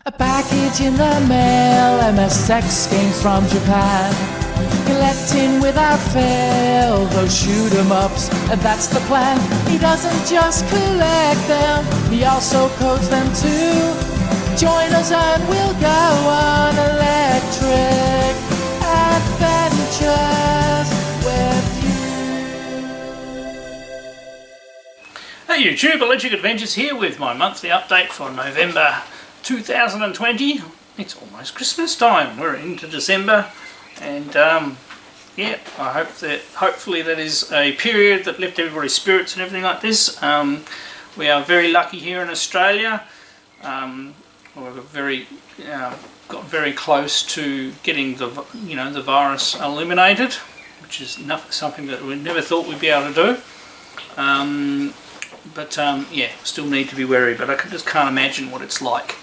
A package in the mail, MSX games from Japan. Collecting without fail, those shoot 'em ups, that's the plan. He doesn't just collect them, he also codes them too. Join us and we'll go on electric adventures with you. Hey YouTube, Electric Adventures here with my monthly update for November 2020. It's almost Christmas time. We're into December, and yeah, I hope that hopefully that is a period that lifted everybody's spirits and everything like this. We are very lucky here in Australia. We've got very close to getting the virus eliminated, which is something that we never thought we'd be able to do. But yeah, still need to be wary. But I just can't imagine what it's like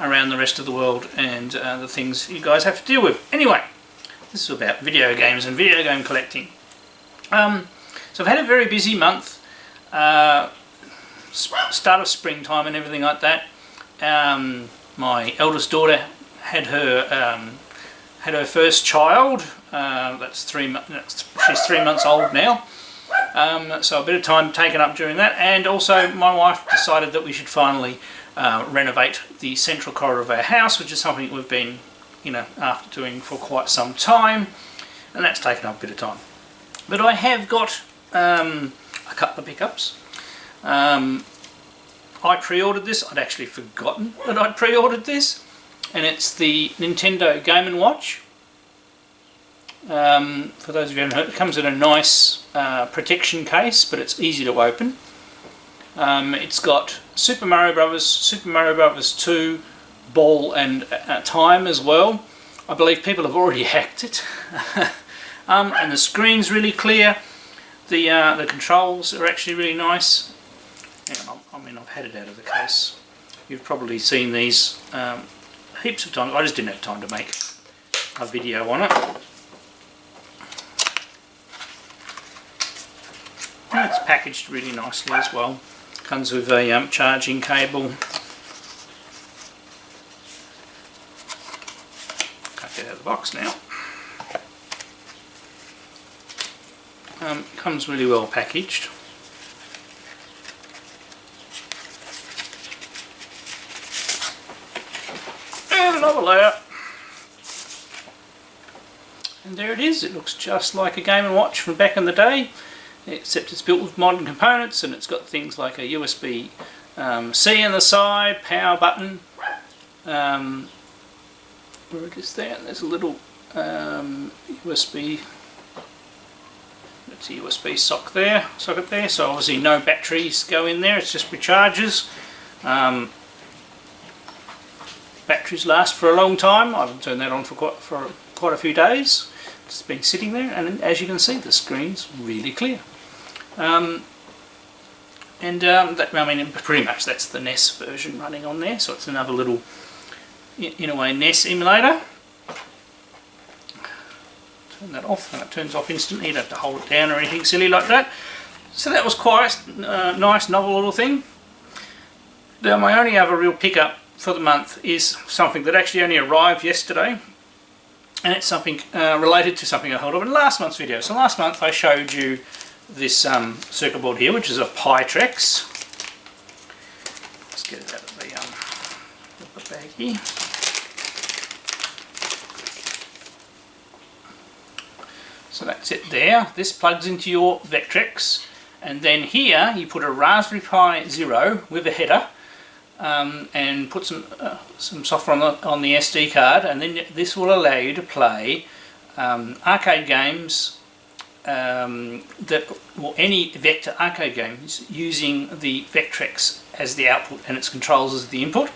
around the rest of the world and the things you guys have to deal with. Anyway, this is about video games and video game collecting. So I've had a very busy month. Start of springtime and everything like that. My eldest daughter had her first child. She's 3 months old now. So a bit of time taken up during that, and also my wife decided that we should finally renovate the central corridor of our house, which is something we've been after doing for quite some time, and that's taken up a bit of time. But I have got a couple of pickups. I pre-ordered this. I'd actually forgotten that I'd pre-ordered this, and it's the Nintendo Game & Watch. For those of you who haven't heard, it comes in a nice protection case, but it's easy to open. It's got Super Mario Brothers, Super Mario Brothers 2, Ball and Time as well. I believe people have already hacked it. And the screen's really clear. The controls are actually really nice. I mean, I've had it out of the case. You've probably seen these heaps of times. I just didn't have time to make a video on it. And it's packaged really nicely as well. Comes with a charging cable. Can't get out of the box now. Comes really well packaged. And another layer. And there it is. It looks just like a Game & Watch from back in the day, except it's built with modern components, and it's got things like a USB C on the side, power button, where it is there, and there's a little USB, that's a USB socket there, so obviously no batteries go in there, it's just recharges. Batteries last for a long time. I haven't turned that on for quite a few days. It's been sitting there, and as you can see, the screen's really clear. Pretty much that's the NES version running on there, so it's another little, in a way, NES emulator. Turn that off, and it turns off instantly. You don't have to hold it down or anything silly like that. So that was quite a nice, novel little thing. Now, my only other real pickup for the month is something that actually only arrived yesterday, and it's something related to something I held up in last month's video. So last month I showed you this circuit board here, which is a Pytrex. Let's get it out of the baggie. So that's it there. This plugs into your Vectrex, and then here you put a Raspberry Pi Zero with a header, and put some software on the SD card, and then this will allow you to play arcade games, or any vector arcade games using the Vectrex as the output and its controls as the input.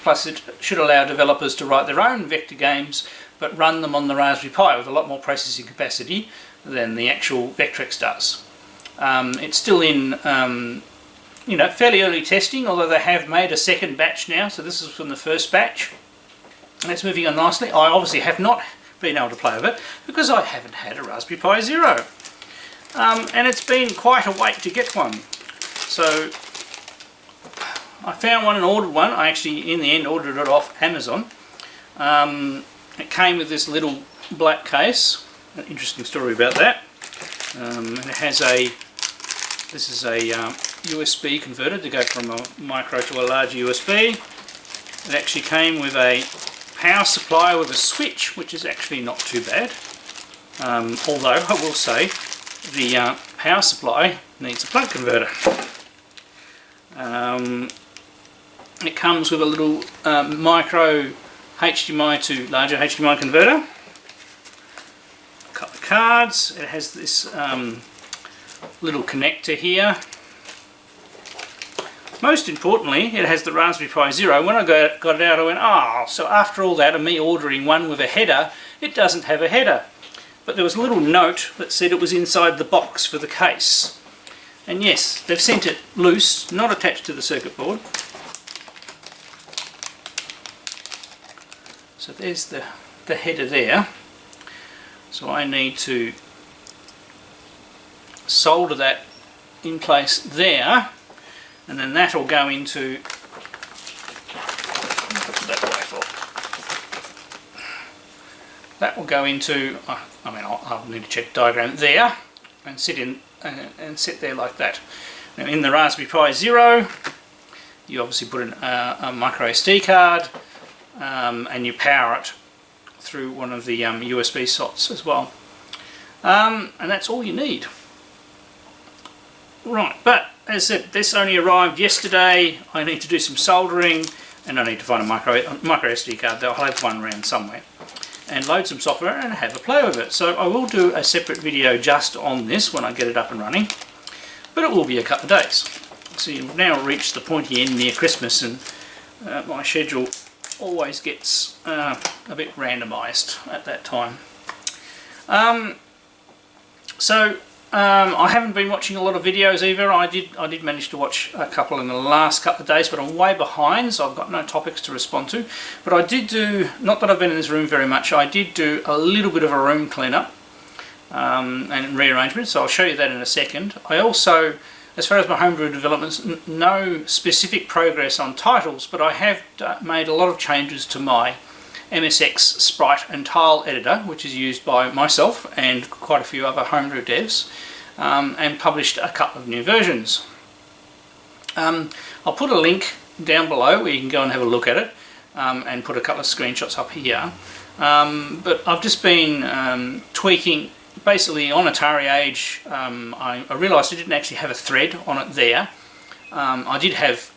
Plus it should allow developers to write their own vector games but run them on the Raspberry Pi with a lot more processing capacity than the actual Vectrex does. It's still in fairly early testing, although they have made a second batch now, so this is from the first batch. And it's moving on nicely. I obviously have not been able to play with it because I haven't had a Raspberry Pi Zero. And it's been quite a wait to get one. So I found one and ordered one. I actually, in the end, ordered it off Amazon. It came with this little black case. An interesting story about that. And it has this is a USB converter to go from a micro to a large USB. It actually came with a power supply with a switch, which is actually not too bad. Although I will say the power supply needs a plug converter. It comes with a little micro HDMI to larger HDMI converter. A couple of cards. It has this little connector here. Most importantly, it has the Raspberry Pi Zero. When I got it out, I went, oh, so after all that and me ordering one with a header, it doesn't have a header. But there was a little note that said it was inside the box for the case. And yes, they've sent it loose, not attached to the circuit board. So there's the header there. So I need to solder that in place there, and then that will go into I'll need to check the diagram there and sit there like that. Now in the Raspberry Pi Zero, you obviously put in a micro SD card and you power it through one of the USB slots as well, and that's all you need. Right, but as I said, this only arrived yesterday. I need to do some soldering, and I need to find a micro SD card. I'll have one around somewhere, and load some software and have a play with it. So I will do a separate video just on this when I get it up and running, but it will be a couple of days. So you've now reached the pointy end near Christmas, and my schedule always gets a bit randomised at that time. I haven't been watching a lot of videos either. I did manage to watch a couple in the last couple of days, but I'm way behind, so I've got no topics to respond to. But I did do, not that I've been in this room very much, I did do a little bit of a room cleanup and rearrangement, so I'll show you that in a second. I also, as far as my homebrew developments, no specific progress on titles, but I have made a lot of changes to my MSX Sprite and tile editor, which is used by myself and quite a few other homebrew devs, and published a couple of new versions. I'll put a link down below where you can go and have a look at it, and put a couple of screenshots up here. But I've just been tweaking. Basically on Atari Age, I realised I didn't actually have a thread on it there. I did have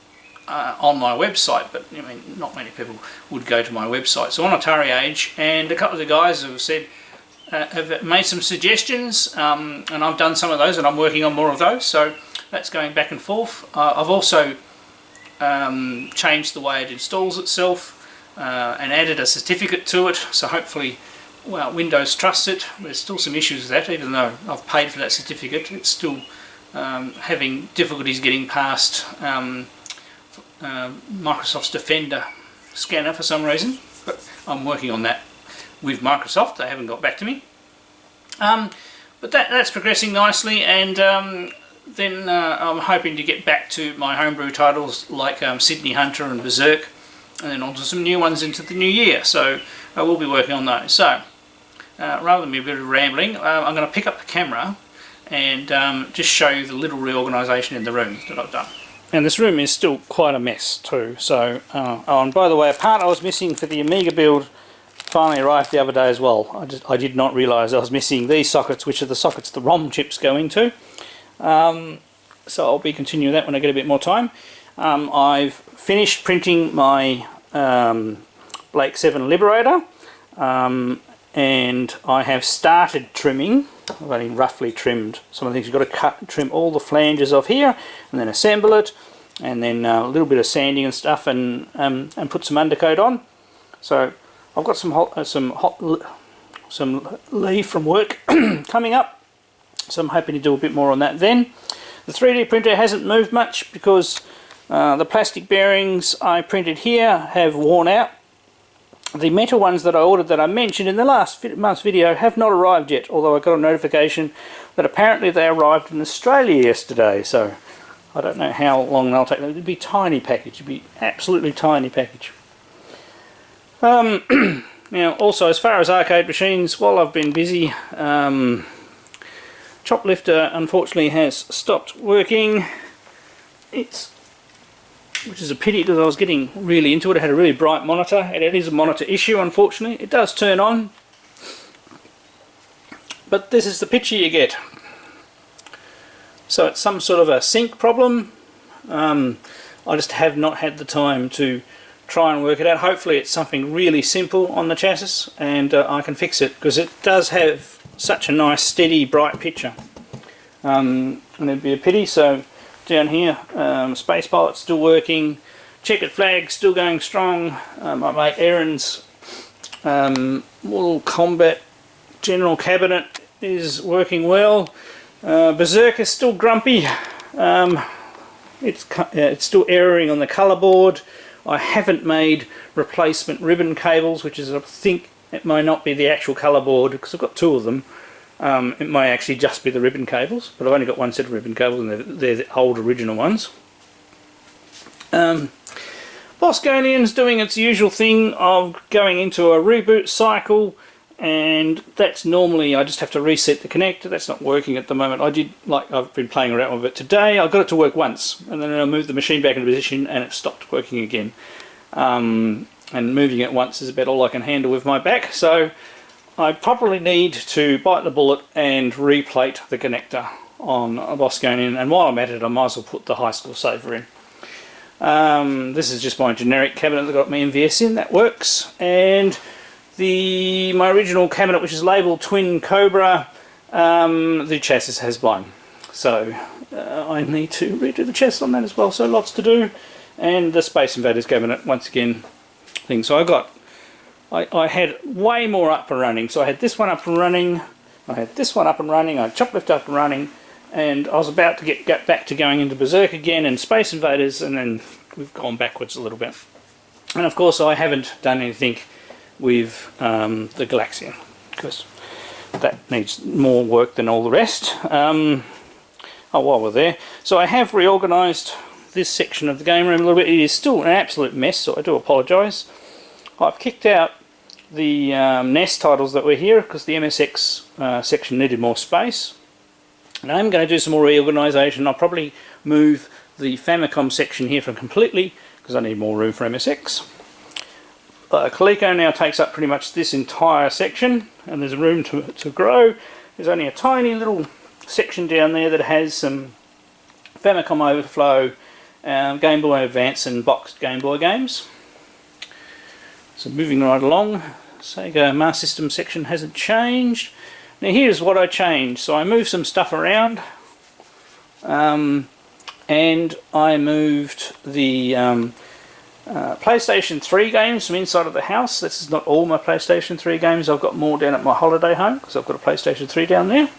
on my website, but I mean, not many people would go to my website. So on Atari Age, and a couple of the guys have said, have made some suggestions, and I've done some of those, and I'm working on more of those. So that's going back and forth. I've also changed the way it installs itself, and added a certificate to it. So hopefully, well, Windows trusts it. There's still some issues with that, even though I've paid for that certificate. It's still having difficulties getting past Microsoft's Defender scanner for some reason, but I'm working on that with Microsoft. They haven't got back to me, but that's progressing nicely, and then I'm hoping to get back to my homebrew titles like Sydney Hunter and Berserk, and then onto some new ones into the new year. So I will be working on those. So rather than be a bit of rambling, I'm going to pick up the camera and just show you the little reorganisation in the room that I've done. And this room is still quite a mess too. So, oh, and by the way, a part I was missing for the Amiga build finally arrived the other day as well. I did not realise I was missing these sockets, which are the sockets the ROM chips go into. So I'll be continuing that when I get a bit more time. I've finished printing my Blake 7 Liberator, and I have started trimming. I've only roughly trimmed some of the things. You've got to cut and trim all the flanges off here, and then assemble it, and then a little bit of sanding and stuff, and put some undercoat on. So I've got some leave from work coming up, so I'm hoping to do a bit more on that then. The 3D printer hasn't moved much because the plastic bearings I printed here have worn out. The metal ones that I ordered that I mentioned in the last month's video have not arrived yet, although I got a notification that apparently they arrived in Australia yesterday. So I don't know how long they'll take. It'd be a tiny package. It'd be absolutely tiny package. Now, also as far as arcade machines, while I've been busy, Choplifter unfortunately has stopped working. Which is a pity because I was getting really into it. It had a really bright monitor, and it is a monitor issue, unfortunately. It does turn on, but this is the picture you get. So it's some sort of a sync problem. I just have not had the time to try and work it out. Hopefully it's something really simple on the chassis, and I can fix it, because it does have such a nice steady bright picture, and it'd be a pity. So down here, space pilot's still working, checkered flag still going strong, my mate Aaron's Mortal Kombat general cabinet is working well, Berserker's still grumpy, it's still erroring on the colour board. I haven't made replacement ribbon cables, which is, I think it might not be the actual colour board, because I've got two of them. It may actually just be the ribbon cables, but I've only got one set of ribbon cables, and they're the old original ones. Bosconian's doing its usual thing of going into a reboot cycle, and that's normally I just have to reset the connector. That's not working at the moment. I've been playing around with it today. I got it to work once, and then I moved the machine back into position and it stopped working again. And moving it once is about all I can handle with my back, so I probably need to bite the bullet and replate the connector on a Bosconian, and while I'm at it I might as well put the high school saver in. This is just my generic cabinet that got my MVS in, that works, and my original cabinet, which is labelled Twin Cobra, the chassis has blown, so I need to redo the chassis on that as well, so lots to do. And the Space Invaders cabinet, once again, thing. So I had way more up and running. So I had this one up and running, I had this one up and running, I had Choplifter up and running, and I was about to get back to going into Berserk again and Space Invaders, and then we've gone backwards a little bit. And of course I haven't done anything with the Galaxian, because that needs more work than all the rest. While we're there, so I have reorganised this section of the game room a little bit. It is still an absolute mess, so I do apologise. I've kicked out the NES titles that were here because the MSX section needed more space, and I'm going to do some more reorganisation. I'll probably move the Famicom section here from completely, because I need more room for MSX. Coleco now takes up pretty much this entire section, and there's room to grow. There's only a tiny little section down there that has some Famicom Overflow, Game Boy Advance and boxed Game Boy games. So moving right along, Sega Master System section hasn't changed. Now here's what I changed. So I moved some stuff around, and I moved the PlayStation 3 games from inside of the house. This is not all my PlayStation 3 games. I've got more down at my holiday home, because I've got a PlayStation 3 down there.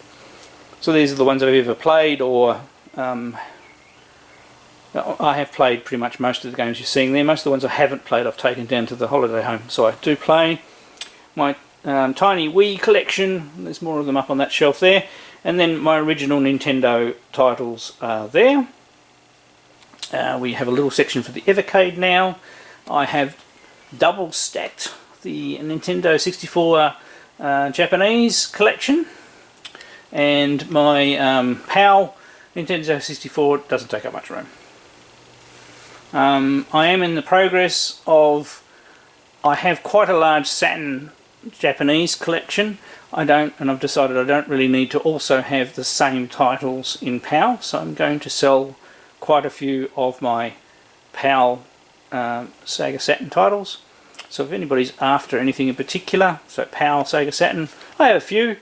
So these are the ones that I've either played or I have played pretty much most of the games you're seeing there. Most of the ones I haven't played I've taken down to the holiday home. So I do play my tiny Wii collection. There's more of them up on that shelf there. And then my original Nintendo titles are there. We have a little section for the Evercade now. I have double stacked the Nintendo 64 Japanese collection. And my PAL Nintendo 64 doesn't take up much room. I am in the progress of, I have quite a large Saturn Japanese collection. And I've decided I don't really need to also have the same titles in PAL, so I'm going to sell quite a few of my PAL Sega Saturn titles. So if anybody's after anything in particular, so PAL Sega Saturn, I have a few.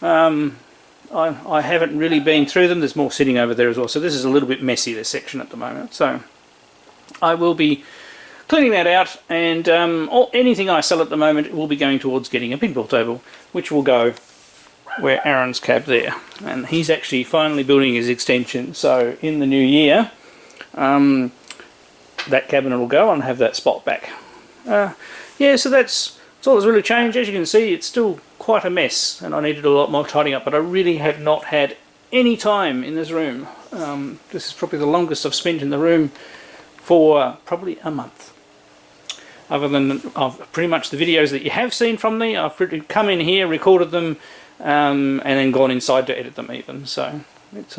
I haven't really been through them. There's more sitting over there as well. So this is a little bit messy, this section at the moment. So I will be cleaning that out, and anything I sell at the moment will be going towards getting a pinball table, which will go where Aaron's cab there. And he's actually finally building his extension. So in the new year, that cabinet will go and have that spot back. Yeah, so that's all that's really changed. As you can see, it's still quite a mess, and I needed a lot more tidying up, but I really have not had any time in this room This is probably the longest I've spent in the room for probably a month. Other than pretty much the videos that you have seen from me, I've come in here, recorded them, and then gone inside to edit them even. So it's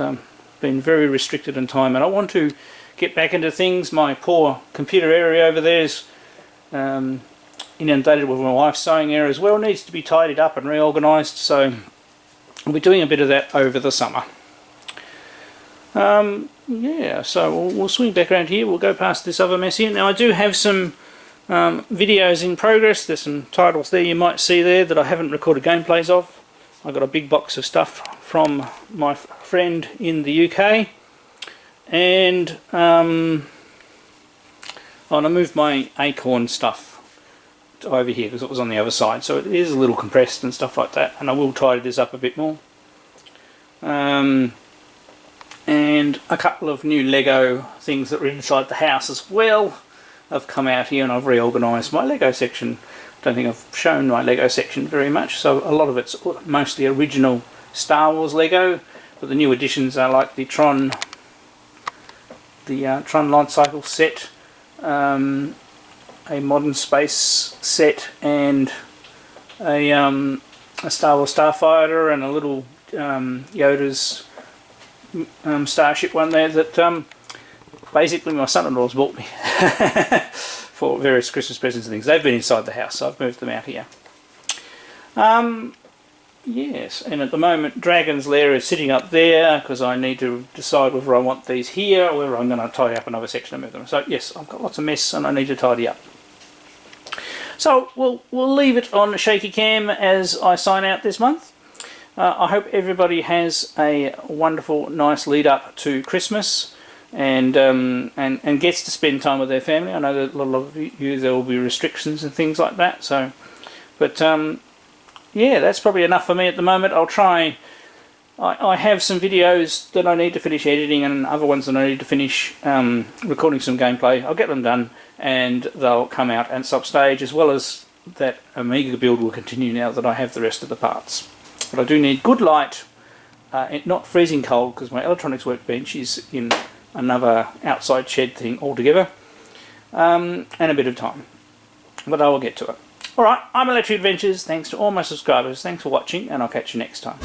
been very restricted in time, and I want to get back into things. My poor computer area over there is inundated with my wife's sewing area as well. It needs to be tidied up and reorganised, so I'll be doing a bit of that over the summer. Yeah, so we'll swing back around here. We'll go past this other mess here. Now I do have some videos in progress. There's some titles there you might see there that I haven't recorded gameplays of. I got a big box of stuff from my friend in the UK, and I moved my Acorn stuff over here because it was on the other side, so it is a little compressed and stuff like that, and I will tidy this up a bit more. And a couple of new Lego things that were inside the house as well. I've come out here and I've reorganised my Lego section. I don't think I've shown my Lego section very much, so a lot of it's mostly original Star Wars Lego, but the new additions are like the Tron Light Cycle set, a Modern Space set, and a Star Wars Starfighter, and a little Yoda's Starship one there that basically my son-in-law's bought me for various Christmas presents and things. They've been inside the house, so I've moved them out here. Yes, and at the moment Dragon's Lair is sitting up there because I need to decide whether I want these here or whether I'm going to tidy up another section and move them. So yes, I've got lots of mess and I need to tidy up. So we'll leave it on shaky cam as I sign out this month. I hope everybody has a wonderful, nice lead up to Christmas, and gets to spend time with their family. I know that a lot of you there will be restrictions and things like that. So, but yeah, that's probably enough for me at the moment. I'll try. I have some videos that I need to finish editing, and other ones that I need to finish recording some gameplay. I'll get them done, and they'll come out at some stage, as well as that Amiga build will continue now that I have the rest of the parts. But I do need good light, not freezing cold, because my electronics workbench is in another outside shed thing altogether, and a bit of time. But I will get to it. Alright, I'm Electric Adventures. Thanks to all my subscribers. Thanks for watching, and I'll catch you next time.